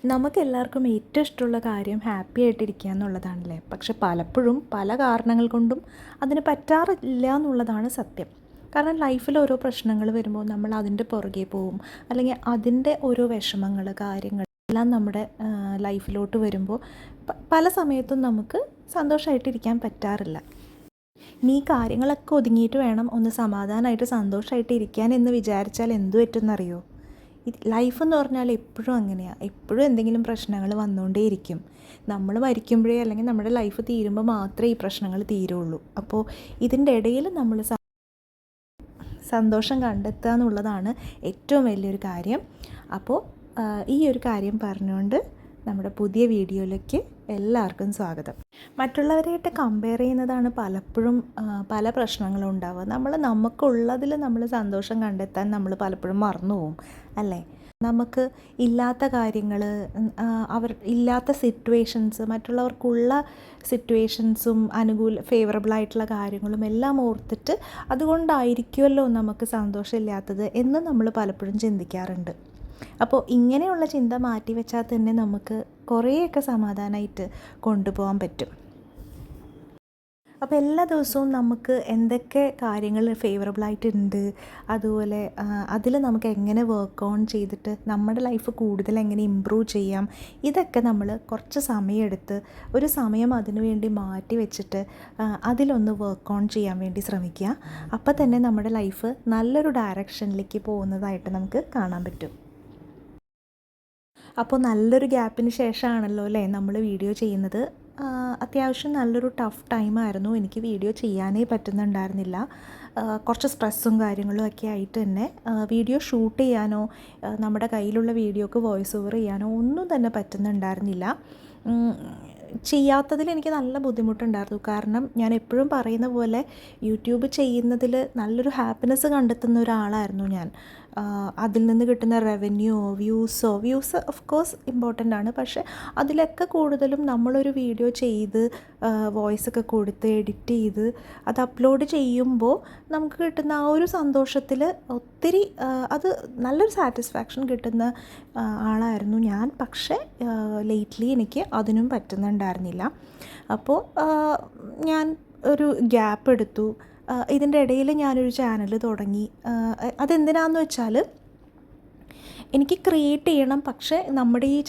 നമുക്കെല്ലാവർക്കും ഏറ്റവും ഇഷ്ടമുള്ള കാര്യം ഹാപ്പി ആയിട്ടിരിക്കുക എന്നുള്ളതാണല്ലേ. പക്ഷെ പലപ്പോഴും പല കാരണങ്ങൾ കൊണ്ടും അതിന് പറ്റാറില്ല എന്നുള്ളതാണ് സത്യം. കാരണം ലൈഫിൽ ഓരോ പ്രശ്നങ്ങൾ വരുമ്പോൾ നമ്മൾ അതിൻ്റെ പുറകെ പോവും, അല്ലെങ്കിൽ അതിൻ്റെ ഓരോ വിഷമങ്ങൾ കാര്യങ്ങൾ എല്ലാം നമ്മുടെ ലൈഫിലോട്ട് വരുമ്പോൾ പല സമയത്തും നമുക്ക് സന്തോഷമായിട്ടിരിക്കാൻ പറ്റാറില്ല. ഇനി ഈ കാര്യങ്ങളൊക്കെ ഒതുങ്ങിയിട്ട് വേണം ഒന്ന് സമാധാനമായിട്ട് സന്തോഷമായിട്ട് ഇരിക്കാൻ എന്ന് വിചാരിച്ചാൽ എന്തു പറ്റുമെന്നറിയോ? ലൈഫ് എന്ന് പറഞ്ഞാൽ എപ്പോഴും അങ്ങനെയാണ്. എപ്പോഴും എന്തെങ്കിലും പ്രശ്നങ്ങൾ വന്നുകൊണ്ടേയിരിക്കും. നമ്മൾ മരിക്കുമ്പോഴേ അല്ലെങ്കിൽ നമ്മുടെ ലൈഫ് തീരുമ്പോൾ മാത്രമേ ഈ പ്രശ്നങ്ങൾ തീരുള്ളൂ. അപ്പോൾ ഇതിൻ്റെ ഇടയിൽ നമ്മൾ സന്തോഷം കണ്ടെത്തുക എന്നുള്ളതാണ് ഏറ്റവും വലിയൊരു കാര്യം. അപ്പോൾ ഈ ഒരു കാര്യം പറഞ്ഞുകൊണ്ട് നമ്മുടെ പുതിയ വീഡിയോയിലേക്ക് എല്ലാവർക്കും സ്വാഗതം. മറ്റുള്ളവരായിട്ട് കമ്പയർ ചെയ്യുന്നതാണ് പലപ്പോഴും പല പ്രശ്നങ്ങളും ഉണ്ടാവുക. നമുക്കുള്ളതിൽ നമ്മൾ സന്തോഷം കണ്ടെത്താൻ നമ്മൾ പലപ്പോഴും മറന്നു പോവും, അല്ലേ? നമുക്ക് ഇല്ലാത്ത കാര്യങ്ങൾ, ഇല്ലാത്ത സിറ്റുവേഷൻസ്, മറ്റുള്ളവർക്കുള്ള സിറ്റുവേഷൻസും ഫേവറബിളായിട്ടുള്ള കാര്യങ്ങളും എല്ലാം ഓർത്തിട്ട് അതുകൊണ്ടായിരിക്കുമല്ലോ നമുക്ക് സന്തോഷമില്ലാത്തത് എന്ന് നമ്മൾ പലപ്പോഴും ചിന്തിക്കാറുണ്ട്. അപ്പോൾ ഇങ്ങനെയുള്ള ചിന്ത മാറ്റി വെച്ചാൽ തന്നെ നമുക്ക് കുറേയൊക്കെ സമാധാനമായിട്ട് കൊണ്ടുപോകാൻ പറ്റും. അപ്പോൾ എല്ലാ ദിവസവും നമുക്ക് എന്തൊക്കെ കാര്യങ്ങൾ ഫേവറബിളായിട്ടുണ്ട്, അതുപോലെ അതിൽ നമുക്ക് എങ്ങനെ വർക്ക് ഓൺ ചെയ്തിട്ട് നമ്മുടെ ലൈഫ് കൂടുതൽ എങ്ങനെ ഇമ്പ്രൂവ് ചെയ്യാം, ഇതൊക്കെ നമ്മൾ കുറച്ച് സമയമെടുത്ത് ഒരു സമയം അതിനു വേണ്ടി മാറ്റി വെച്ചിട്ട് അതിലൊന്ന് വർക്ക് ഓൺ ചെയ്യാൻ വേണ്ടി ശ്രമിക്കുക. അപ്പോൾ തന്നെ നമ്മുടെ ലൈഫ് നല്ലൊരു ഡയറക്ഷനിലേക്ക് പോകുന്നതായിട്ട് നമുക്ക് കാണാൻ പറ്റും. അപ്പോൾ നല്ലൊരു ഗ്യാപ്പിന് ശേഷമാണല്ലോ അല്ലേ നമ്മൾ വീഡിയോ ചെയ്യുന്നത്. അത്യാവശ്യം നല്ലൊരു ടഫ് ടൈമായിരുന്നു. എനിക്ക് വീഡിയോ ചെയ്യാനേ പറ്റുന്നുണ്ടായിരുന്നില്ല. കുറച്ച് സ്ട്രെസ്സും കാര്യങ്ങളും ഒക്കെ ആയിട്ട് തന്നെ വീഡിയോ ഷൂട്ട് ചെയ്യാനോ നമ്മുടെ കയ്യിലുള്ള വീഡിയോക്ക് വോയിസ് ഓവർ ചെയ്യാനോ ഒന്നും തന്നെ പറ്റുന്നുണ്ടായിരുന്നില്ല. ചെയ്യാത്തതിൽ എനിക്ക് നല്ല ബുദ്ധിമുട്ടുണ്ടായിരുന്നു. കാരണം ഞാൻ എപ്പോഴും പറയുന്ന പോലെ യൂട്യൂബ് ചെയ്യുന്നതിൽ നല്ലൊരു ഹാപ്പിനെസ് കണ്ടെത്തുന്ന ഒരാളായിരുന്നു ഞാൻ. അതിൽ നിന്ന് കിട്ടുന്ന വ്യൂസ് ഓഫ് കോഴ്സ് ഇമ്പോർട്ടൻ്റ് ആണ്. പക്ഷേ അതിലൊക്കെ കൂടുതലും നമ്മളൊരു വീഡിയോ ചെയ്ത് വോയിസൊക്കെ കൊടുത്ത് എഡിറ്റ് ചെയ്ത് അത് അപ്ലോഡ് ചെയ്യുമ്പോൾ നമുക്ക് കിട്ടുന്ന ആ ഒരു സന്തോഷത്തിൽ ഒത്തിരി അത് നല്ലൊരു സാറ്റിസ്ഫാക്ഷൻ കിട്ടുന്ന ആളായിരുന്നു ഞാൻ. പക്ഷേ ലേറ്റ്ലി എനിക്ക് അതിനും പറ്റുന്നുണ്ടായിരുന്നില്ല. അപ്പോൾ ഞാൻ ഒരു ഗ്യാപ്പ് എടുത്തു. ഇതിൻ്റെ ഇടയിൽ ഞാനൊരു ചാനൽ തുടങ്ങി. അതെന്തിനാന്ന് വെച്ചാൽ എനിക്ക് ക്രിയേറ്റ് ചെയ്യണം, പക്ഷേ നമ്മുടെ ഈ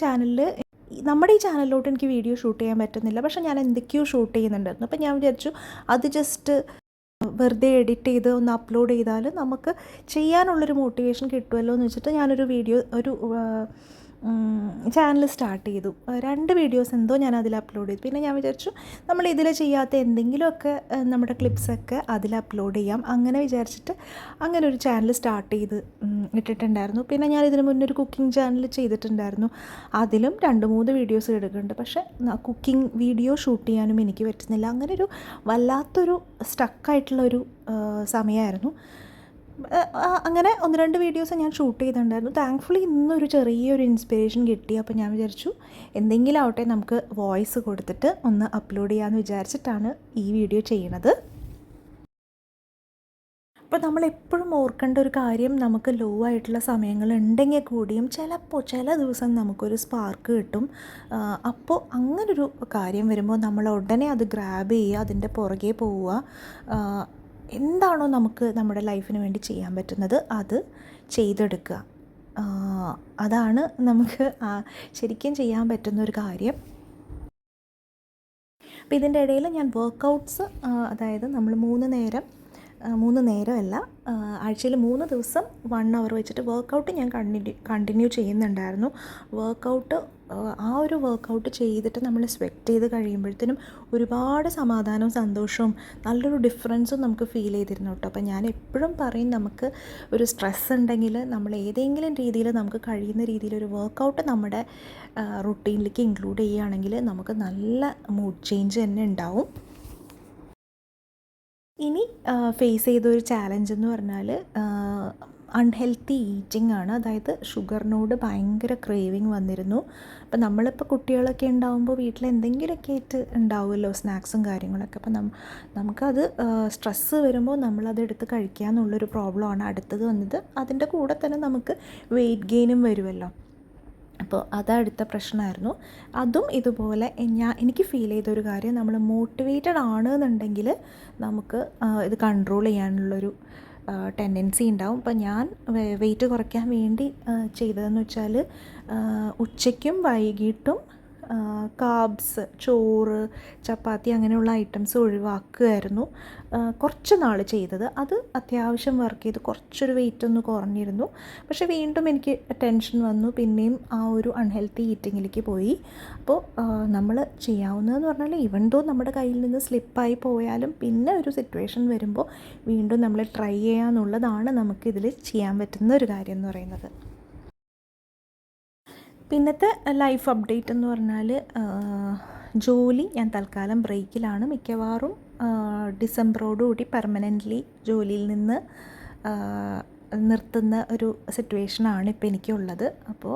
ചാനലിലോട്ട് എനിക്ക് വീഡിയോ ഷൂട്ട് ചെയ്യാൻ പറ്റുന്നില്ല. പക്ഷേ ഞാൻ എന്തൊക്കെയോ ഷൂട്ട് ചെയ്യുന്നുണ്ടായിരുന്നു. അപ്പോൾ ഞാൻ വിചാരിച്ചു അത് ജസ്റ്റ് വെറുതെ എഡിറ്റ് ചെയ്ത് ഒന്ന് അപ്ലോഡ് ചെയ്താൽ നമുക്ക് ചെയ്യാനുള്ളൊരു മോട്ടിവേഷൻ കിട്ടുമല്ലോ എന്ന് വെച്ചിട്ട് ഞാനൊരു ചാനൽ സ്റ്റാർട്ട് ചെയ്തു. 2 വീഡിയോസ് എന്തോ ഞാൻ അതിൽ അപ്ലോഡ് ചെയ്തു. പിന്നെ ഞാൻ വിചാരിച്ചു നമ്മൾ ഇതിൽ ചെയ്യാത്ത എന്തെങ്കിലുമൊക്കെ നമ്മുടെ ക്ലിപ്സൊക്കെ അതിൽ അപ്ലോഡ് ചെയ്യാം. അങ്ങനെ വിചാരിച്ചിട്ട് അങ്ങനെ ഒരു ചാനൽ സ്റ്റാർട്ട് ചെയ്ത് ഇട്ടിട്ടുണ്ടായിരുന്നു. പിന്നെ ഞാൻ ഇതിന് മുന്നേ ഒരു കുക്കിംഗ് ചാനൽ ചെയ്തിട്ടുണ്ടായിരുന്നു. അതിലും 2-3 വീഡിയോസ് എടുക്കുന്നുണ്ട്. പക്ഷേ കുക്കിംഗ് വീഡിയോ ഷൂട്ട് ചെയ്യാനും എനിക്ക് പറ്റുന്നില്ല. അങ്ങനെ ഒരു വല്ലാത്തൊരു സ്റ്റക്കായിട്ടുള്ളൊരു സമയമായിരുന്നു. അങ്ങനെ 1-2 വീഡിയോസ് ഞാൻ ഷൂട്ട് ചെയ്തിട്ടുണ്ടായിരുന്നു. താങ്ക്ഫുള്ളി ഇന്നൊരു ചെറിയൊരു ഇൻസ്പിറേഷൻ കിട്ടി. അപ്പോൾ ഞാൻ വിചാരിച്ചു എന്തെങ്കിലും ആവട്ടെ നമുക്ക് വോയിസ് കൊടുത്തിട്ട് ഒന്ന് അപ്ലോഡ് ചെയ്യാമെന്ന് വിചാരിച്ചിട്ടാണ് ഈ വീഡിയോ ചെയ്യണത്. അപ്പോൾ നമ്മളെപ്പോഴും ഓർക്കേണ്ട ഒരു കാര്യം, നമുക്ക് ലോ ആയിട്ടുള്ള സമയങ്ങളുണ്ടെങ്കിൽ കൂടിയും ചില ദിവസം നമുക്കൊരു സ്പാർക്ക് കിട്ടും. അപ്പോൾ അങ്ങനൊരു കാര്യം വരുമ്പോൾ നമ്മൾ ഉടനെ അത് ഗ്രാബ് ചെയ്യുക, അതിൻ്റെ പുറകെ പോവുക. എന്താണോ നമുക്ക് നമ്മുടെ ലൈഫിന് വേണ്ടി ചെയ്യാൻ പറ്റുന്നത് അത് ചെയ്തെടുക്കുക. അതാണ് നമുക്ക് ശരിക്കും ചെയ്യാൻ പറ്റുന്നൊരു കാര്യം. അപ്പോൾ ഇതിൻ്റെ ഇടയിൽ ഞാൻ വർക്കൗട്ട്സ്, അതായത് നമ്മൾ 3 നേരമല്ല, ആഴ്ചയിൽ 3 ദിവസം 1 hour വെച്ചിട്ട് വർക്കൗട്ട് ഞാൻ കണ്ടിന്യൂ ചെയ്യുന്നുണ്ടായിരുന്നു. ആ ഒരു വർക്കൗട്ട് ചെയ്തിട്ട് നമ്മൾ സ്വെറ്റ് ചെയ്ത് കഴിയുമ്പോഴത്തേനും ഒരുപാട് സമാധാനവും സന്തോഷവും നല്ലൊരു ഡിഫറൻസും നമുക്ക് ഫീൽ ചെയ്തിരുന്നു കേട്ടോ. അപ്പോൾ ഞാൻ എപ്പോഴും പറയും, നമുക്ക് ഒരു സ്ട്രെസ് ഉണ്ടെങ്കിൽ നമ്മൾ ഏതെങ്കിലും രീതിയിൽ നമുക്ക് കഴിയുന്ന രീതിയിൽ ഒരു വർക്കൗട്ട് നമ്മുടെ റുട്ടീനിലേക്ക് ഇൻക്ലൂഡ് ചെയ്യുകയാണെങ്കിൽ നമുക്ക് നല്ല മൂഡ് ചേഞ്ച് തന്നെ ഉണ്ടാവും. ഇനി ഫേസ് ചെയ്തൊരു ചാലഞ്ച് എന്ന് പറഞ്ഞാൽ അൺഹെൽത്തി ഈറ്റിംഗ് ആണ്. അതായത് ഷുഗറിനോട് ഭയങ്കര ക്രേവിങ് വന്നിരുന്നു. അപ്പം നമ്മളിപ്പോൾ കുട്ടികളൊക്കെ ഉണ്ടാകുമ്പോൾ വീട്ടിൽ എന്തെങ്കിലുമൊക്കെ ആയിട്ട് ഉണ്ടാവുമല്ലോ, സ്നാക്സും കാര്യങ്ങളൊക്കെ. അപ്പം നമുക്കത് സ്ട്രെസ്സ് വരുമ്പോൾ നമ്മളതെടുത്ത് കഴിക്കുക എന്നുള്ളൊരു പ്രോബ്ലമാണ് അടുത്തത് വന്നത്. അതിൻ്റെ കൂടെ തന്നെ നമുക്ക് വെയിറ്റ് ഗെയിനും വരുമല്ലോ. അപ്പോൾ അതടുത്ത പ്രശ്നമായിരുന്നു. അതും ഇതുപോലെ എനിക്ക് ഫീൽ ചെയ്തൊരു കാര്യം, നമ്മൾ മോട്ടിവേറ്റഡ് ആണെന്നുണ്ടെങ്കിൽ നമുക്ക് ഇത് കൺട്രോൾ ചെയ്യാനുള്ളൊരു ടെൻഡൻസി ഉണ്ടാവും. അപ്പോൾ ഞാൻ വെയിറ്റ് കുറയ്ക്കാൻ വേണ്ടി ചെയ്തതെന്ന് വെച്ചാൽ ഉച്ചയ്ക്കും വൈകിട്ടും കാബ്സ്, ചോറ്, ചപ്പാത്തി അങ്ങനെയുള്ള ഐറ്റംസ് ഒഴിവാക്കുമായിരുന്നു കുറച്ച് നാൾ ചെയ്തത്. അത് അത്യാവശ്യം വർക്ക് ചെയ്ത് കുറച്ചൊരു വെയിറ്റ് ഒന്ന് കുറഞ്ഞിരുന്നു. പക്ഷേ വീണ്ടും എനിക്ക് ടെൻഷൻ വന്നു, പിന്നെയും ആ ഒരു അൺഹെൽത്തി ഈറ്റിങ്ങിലേക്ക് പോയി. അപ്പോൾ നമ്മൾ ചെയ്യാവുന്നതെന്ന് പറഞ്ഞാൽ ഈവൻ ദോ നമ്മുടെ കയ്യിൽ നിന്ന് സ്ലിപ്പായി പോയാലും പിന്നെ ഒരു സിറ്റുവേഷൻ വരുമ്പോൾ വീണ്ടും നമ്മൾ ട്രൈ ചെയ്യാന്നുള്ളതാണ് നമുക്കിതിൽ ചെയ്യാൻ പറ്റുന്ന ഒരു കാര്യം എന്ന് പറയുന്നത്. പിന്നത്തെ ലൈഫ് അപ്ഡേറ്റ് എന്ന് പറഞ്ഞാൽ ജോലി ഞാൻ തൽക്കാലം ബ്രേക്കിലാണ്. മിക്കവാറും ഡിസംബറോടുകൂടി പെർമനൻ്റ്ലി ജോലിയിൽ നിന്ന് നിർത്തുന്ന ഒരു സിറ്റുവേഷനാണ് ഇപ്പോൾ എനിക്കുള്ളത്. അപ്പോൾ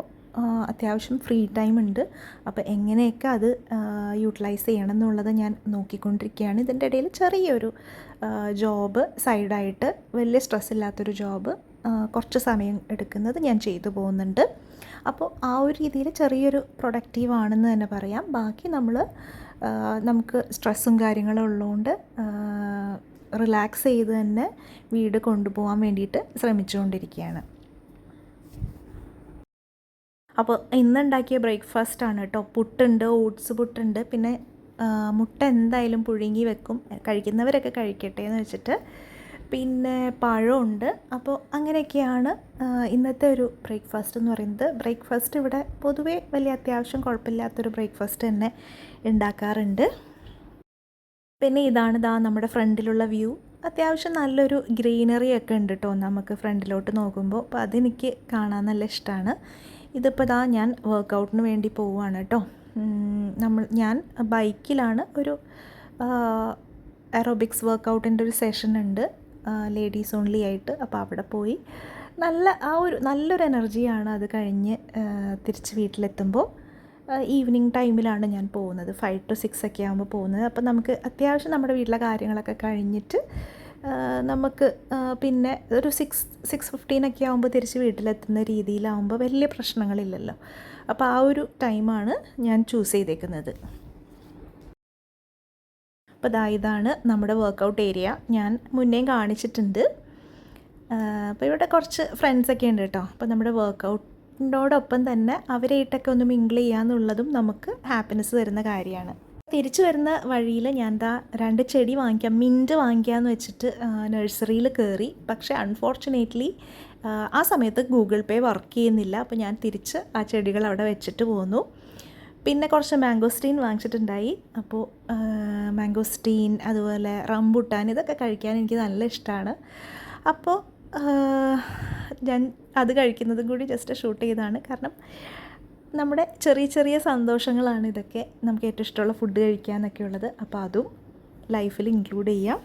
അത്യാവശ്യം ഫ്രീ ടൈം ഉണ്ട്. അപ്പോൾ എങ്ങനെയൊക്കെ അത് യൂട്ടിലൈസ് ചെയ്യണം എന്നുള്ളത് ഞാൻ നോക്കിക്കൊണ്ടിരിക്കുകയാണ്. ഇതിൻ്റെ ഇടയിൽ ചെറിയൊരു ജോബ് സൈഡായിട്ട്, വലിയ സ്ട്രെസ് ഇല്ലാത്തൊരു ജോബ് കുറച്ച് സമയം എടുക്കുന്നത് ഞാൻ ചെയ്തു പോകുന്നുണ്ട്. അപ്പോൾ ആ ഒരു രീതിയിൽ ചെറിയൊരു പ്രൊഡക്റ്റീവ് ആണെന്ന് തന്നെ പറയാം. ബാക്കി നമുക്ക് സ്ട്രെസ്സും കാര്യങ്ങളും ഉള്ളതുകൊണ്ട് റിലാക്സ് ചെയ്ത് തന്നെ വീട് കൊണ്ടുപോകാൻ വേണ്ടിയിട്ട് ശ്രമിച്ചുകൊണ്ടിരിക്കുകയാണ്. അപ്പോൾ ഇന്നുണ്ടാക്കിയ ബ്രേക്ക്ഫാസ്റ്റാണ് കേട്ടോ. പുട്ടുണ്ട്, ഓട്സ് പുട്ടുണ്ട്, പിന്നെ മുട്ട എന്തായാലും പുഴുങ്ങി വെക്കും, കഴിക്കുന്നവരൊക്കെ കഴിക്കട്ടെ എന്ന് വെച്ചിട്ട്, പിന്നെ പഴമുണ്ട്. അപ്പോൾ അങ്ങനെയൊക്കെയാണ് ഇന്നത്തെ ഒരു ബ്രേക്ക്ഫാസ്റ്റ് എന്ന് പറയുന്നത്. ബ്രേക്ക്ഫാസ്റ്റ് ഇവിടെ പൊതുവേ വലിയ അത്യാവശ്യം കുഴപ്പമില്ലാത്തൊരു ബ്രേക്ക്ഫാസ്റ്റ് തന്നെ ഉണ്ടാക്കാറുണ്ട്. പിന്നെ ഇതാണ് നമ്മുടെ ഫ്രണ്ടിലുള്ള വ്യൂ. അത്യാവശ്യം നല്ലൊരു ഗ്രീനറി ഒക്കെ ഉണ്ട് കേട്ടോ നമുക്ക് ഫ്രണ്ടിലോട്ട് നോക്കുമ്പോൾ. അപ്പോൾ അതെനിക്ക് കാണാൻ നല്ല ഇഷ്ടമാണ്. ഇതിപ്പോൾ ഞാൻ വർക്കൗട്ടിന് വേണ്ടി പോവുകയാണ് കേട്ടോ. ഞാൻ ബൈക്കിലാണ്. ഒരു എറോബിക്സ് വർക്കൗട്ടിൻ്റെ ഒരു സെഷൻ ഉണ്ട്, ലേഡീസ് ഓൺലി ആയിട്ട്. അപ്പോൾ അവിടെ പോയി നല്ലൊരു എനർജിയാണ്. അത് കഴിഞ്ഞ് തിരിച്ച് വീട്ടിലെത്തുമ്പോൾ ഈവനിങ് ടൈമിലാണ് ഞാൻ പോകുന്നത്. 5 to 6 ഒക്കെ ആകുമ്പോൾ പോകുന്നത്. അപ്പോൾ നമുക്ക് അത്യാവശ്യം നമ്മുടെ വീട്ടിലെ കാര്യങ്ങളൊക്കെ കഴിഞ്ഞിട്ട് നമുക്ക് പിന്നെ ഒരു 6:15 ഒക്കെ ആകുമ്പോൾ തിരിച്ച് വീട്ടിലെത്തുന്ന രീതിയിലാവുമ്പോൾ വലിയ പ്രശ്നങ്ങളില്ലല്ലോ. അപ്പോൾ ആ ഒരു ടൈമാണ് ഞാൻ ചൂസ് ചെയ്തേക്കുന്നത്. അപ്പോൾ ഇതാണ് നമ്മുടെ വർക്കൗട്ട് ഏരിയ. ഞാൻ മുന്നേയും കാണിച്ചിട്ടുണ്ട്. അപ്പോൾ ഇവിടെ കുറച്ച് ഫ്രണ്ട്സൊക്കെ ഉണ്ട് കേട്ടോ. അപ്പോൾ നമ്മുടെ വർക്കൗട്ടിനോടൊപ്പം തന്നെ അവരായിട്ടൊക്കെ ഒന്ന് മിങ്കിൾ ചെയ്യാന്നുള്ളതും നമുക്ക് ഹാപ്പിനെസ് തരുന്ന കാര്യമാണ്. തിരിച്ചു വരുന്ന വഴിയിൽ ഞാൻ 2 ചെടി മിൻറ്റ് വാങ്ങിക്കാമെന്ന് വെച്ചിട്ട് നഴ്സറിയിൽ കയറി. പക്ഷേ അൺഫോർച്ചുനേറ്റ്ലി ആ സമയത്ത് ഗൂഗിൾ പേ വർക്ക് ചെയ്യുന്നില്ല. അപ്പോൾ ഞാൻ തിരിച്ച് ആ ചെടികൾ അവിടെ വെച്ചിട്ട് പോന്നു. പിന്നെ കുറച്ച് മാംഗോസ്റ്റീൻ വാങ്ങിച്ചിട്ടുണ്ടായി. അപ്പോൾ മാംഗോസ്റ്റീൻ, അതുപോലെ റംബുട്ടാൻ, ഇതൊക്കെ കഴിക്കാൻ എനിക്ക് നല്ല ഇഷ്ടമാണ്. അപ്പോൾ ഞാൻ അത് കഴിക്കുന്നതും കൂടി ജസ്റ്റ് ഷൂട്ട് ചെയ്തതാണ്. കാരണം നമ്മുടെ ചെറിയ ചെറിയ സന്തോഷങ്ങളാണ് ഇതൊക്കെ, നമുക്ക് ഏറ്റവും ഇഷ്ടമുള്ള ഫുഡ് കഴിക്കുക എന്നൊക്കെ ഉള്ളത്. അപ്പോൾ അതും ലൈഫിൽ ഇൻക്ലൂഡ് ചെയ്യാം.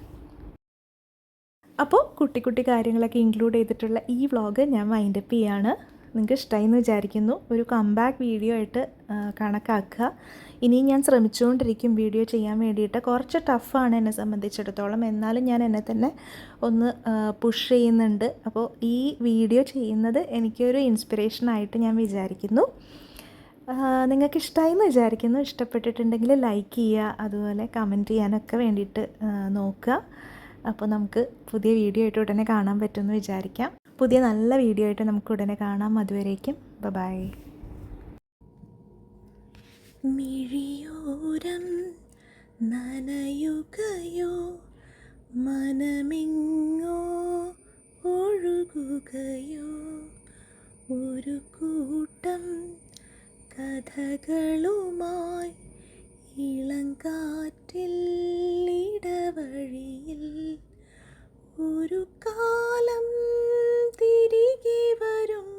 അപ്പോൾ കുട്ടി കാര്യങ്ങളൊക്കെ ഇൻക്ലൂഡ് ചെയ്തിട്ടുള്ള ഈ വ്ളോഗ് ഞാൻ വൈൻഡപ്പ് ചെയ്യാണ്. നിങ്ങൾക്ക് ഇഷ്ടമായി എന്ന് വിചാരിക്കുന്നു. ഒരു കംബാക്ക് വീഡിയോ ആയിട്ട് കണക്കാക്കുക. ഇനിയും ഞാൻ ശ്രമിച്ചുകൊണ്ടിരിക്കും വീഡിയോ ചെയ്യാൻ വേണ്ടിയിട്ട്. കുറച്ച് ടഫാണ് എന്നെ സംബന്ധിച്ചിടത്തോളം, എന്നാലും ഞാൻ എന്നെ തന്നെ ഒന്ന് പുഷ് ചെയ്യുന്നുണ്ട്. അപ്പോൾ ഈ വീഡിയോ ചെയ്യുന്നത് എനിക്കൊരു ഇൻസ്പിറേഷനായിട്ട് ഞാൻ വിചാരിക്കുന്നു. നിങ്ങൾക്ക് ഇഷ്ടമായി എന്ന് വിചാരിക്കുന്നു. ഇഷ്ടപ്പെട്ടിട്ടുണ്ടെങ്കിൽ ലൈക്ക് ചെയ്യുക, അതുപോലെ കമൻറ്റ് ചെയ്യാനൊക്കെ വേണ്ടിയിട്ട് നോക്കുക. അപ്പോൾ നമുക്ക് പുതിയ വീഡിയോ ആയിട്ട് ഉടനെ കാണാൻ പറ്റുമെന്ന് വിചാരിക്കാം. പുതിയ നല്ല വീഡിയോ ആയിട്ട് നമുക്ക് ഉടനെ കാണാം. അതുവരേക്കും ബൈ. മിഴിയോരം നനയുകയോ മനമിങ്ങോ ഒഴുകുകയോ ഒരു കൂട്ടം കഥകളുമായി ഇളങ്കാറ്റിൽ ഇടവഴിയിൽ ഒരു കാലം തിരികെ വരും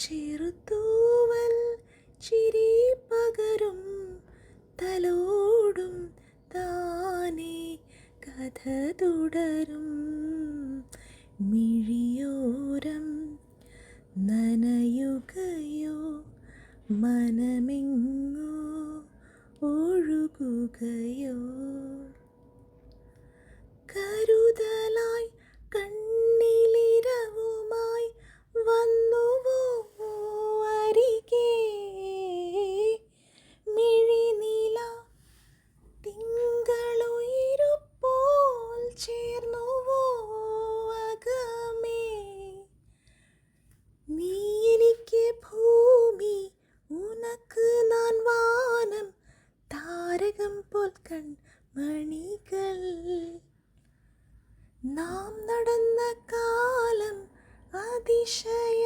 ചെറുതൂവൽ ചിരി പകരും തലോടും താനേ കഥ തുടരും മിഴിയോരം നനയുകയോ മനമെങ്ങോ ഒഴുകുകയോ കരുതലായി കണ്ണിലിരവുമായി വന്നുവോ അരികെ നാം നടന്ന കാലം അതിശയജാലം,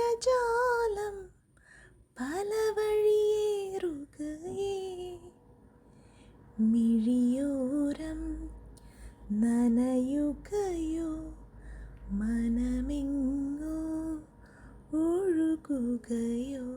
പല വഴിയേറുകയേ മിഴിയോരം നനയുകയോ, മനമെങ്ങോ ഒഴുകുകയോ.